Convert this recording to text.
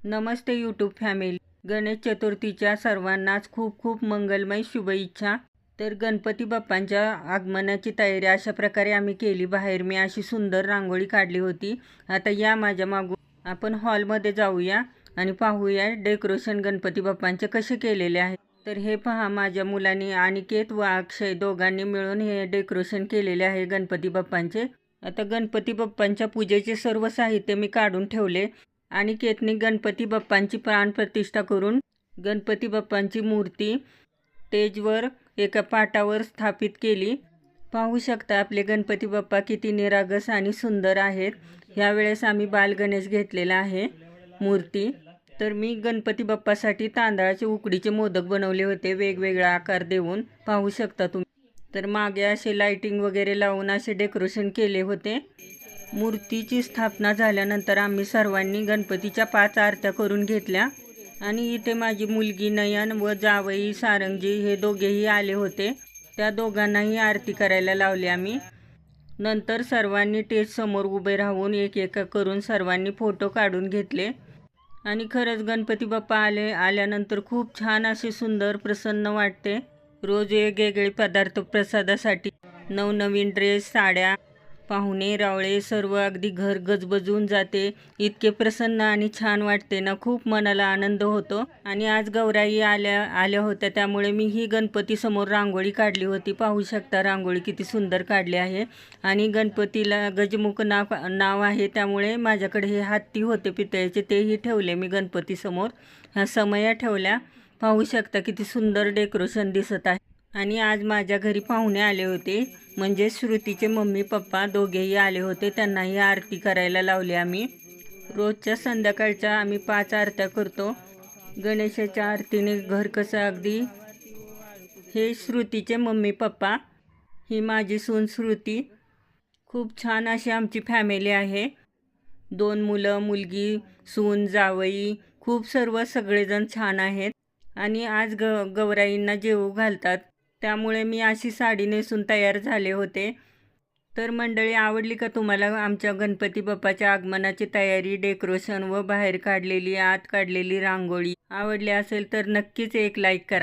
नमस्ते YouTube family. Ganesh चतुर्थीच्या सर्वांनाच खूप खूप मंगलमय शुभेच्छा. तर गणपती बाप्पांच्या आगमनाची तयारी अशा प्रकारे आम्ही केली. बाहेर मी अशी सुंदर रांगोळी काढली होती. आता या माझ्या मागून आपण हॉलमध्ये जाऊया आणि पाहूया डेकोरेशन गणपती बाप्पांचे कसे केलेले आहे. तर हे पहा, माझ्या मुलांनी अनिकेत व अक्षय दोघांनी मिळून हे डेकोरेशन केलेले आहे गणपती बाप्पांचे. आता गणपती बाप्पांच्या पूजेचे सर्व साहित्य मी काढून ठेवले. अनिकेतने गणपती बाप्पांची प्राणप्रतिष्ठा करून गणपती बाप्पांची मूर्ती स्टेजवर एका पाटावर स्थापित केली. पाहू शकता आपले गणपती बाप्पा किती निरागस आणि सुंदर आहेत. यावेळेस आम्ही बालगणेश घेतलेला आहे मूर्ती. तर मी गणपती बाप्पासाठी तांदळाचे उकडीचे मोदक बनवले होते वेगवेगळा आकार देऊन, पाहू शकता तुम्ही. तर मागे असे लाइटिंग वगैरे लावून असे डेकोरेशन केले होते. मूर्तीची स्थापना झाल्यानंतर आम्ही सर्वांनी गणपतीच्या 5 आरत्या करून घेतल्या आणि इथे माझी मुलगी नयन व जावई सारंगजी हे दोघेही आले होते. त्या दोघांनाही आरती करायला लावली आम्ही. नंतर सर्वांनी स्टेज समोर उभे राहून एक एक करून सर्वांनी फोटो काढून घेतले आणि खरंच गणपती बाप्पा आल्यानंतर खूप छान असे सुंदर प्रसन्न वाटते. रोज वेगवेगळे पदार्थ प्रसादासाठी, नवनवीन ड्रेस, साड्या, पाहुणे रावळे सर्व अगदी घर गजबजून जाते. इतके प्रसन्न आणि छान वाटते ना, खूप मनाला आनंद होतो. आणि आज गौराई आल्या होत्या, त्यामुळे मी ही गणपतीसमोर रांगोळी काढली होती. पाहू शकता रांगोळी किती सुंदर काढली आहे. आणि गणपतीला गजमुख नाव आहे, त्यामुळे माझ्याकडे हे हत्ती होते पितळेचे, तेही ठेवले मी गणपतीसमोर. ह्या समया ठेवल्या. पाहू शकता किती सुंदर डेकोरेशन दिसत आहे. आणि आज माझ्या घरी पाहुणे आले होते, म्हणजे श्रुतीचे मम्मी पप्पा दोघेही आले होते. त्यांनाही आरती करायला लावली आम्ही. रोजच्या संध्याकाळच्या आम्ही 5 आरत्या करतो. गणेशाच्या आरतीने घर कसं अगदी. हे श्रुतीचे मम्मी पप्पा, ही माझी सून श्रुती. खूप छान अशी आमची फॅमिली आहे. 2 मुलं, मुलगी, सून, जावई, खूप सगळेजण छान आहेत. आणि आज गौराईंना जेवू घालतात, त्यामुळे मी अशी साडी नेसून तयार झाले होते. तर मंडळी, आवडली का तुम्हाला आमच्या गणपती बाप्पाच्या आगमनाची तयारी, डेकोरेशन व बाहेर काढलेली आत काढलेली रांगोळी? आवडली असेल तर नक्कीच एक लाईक करा.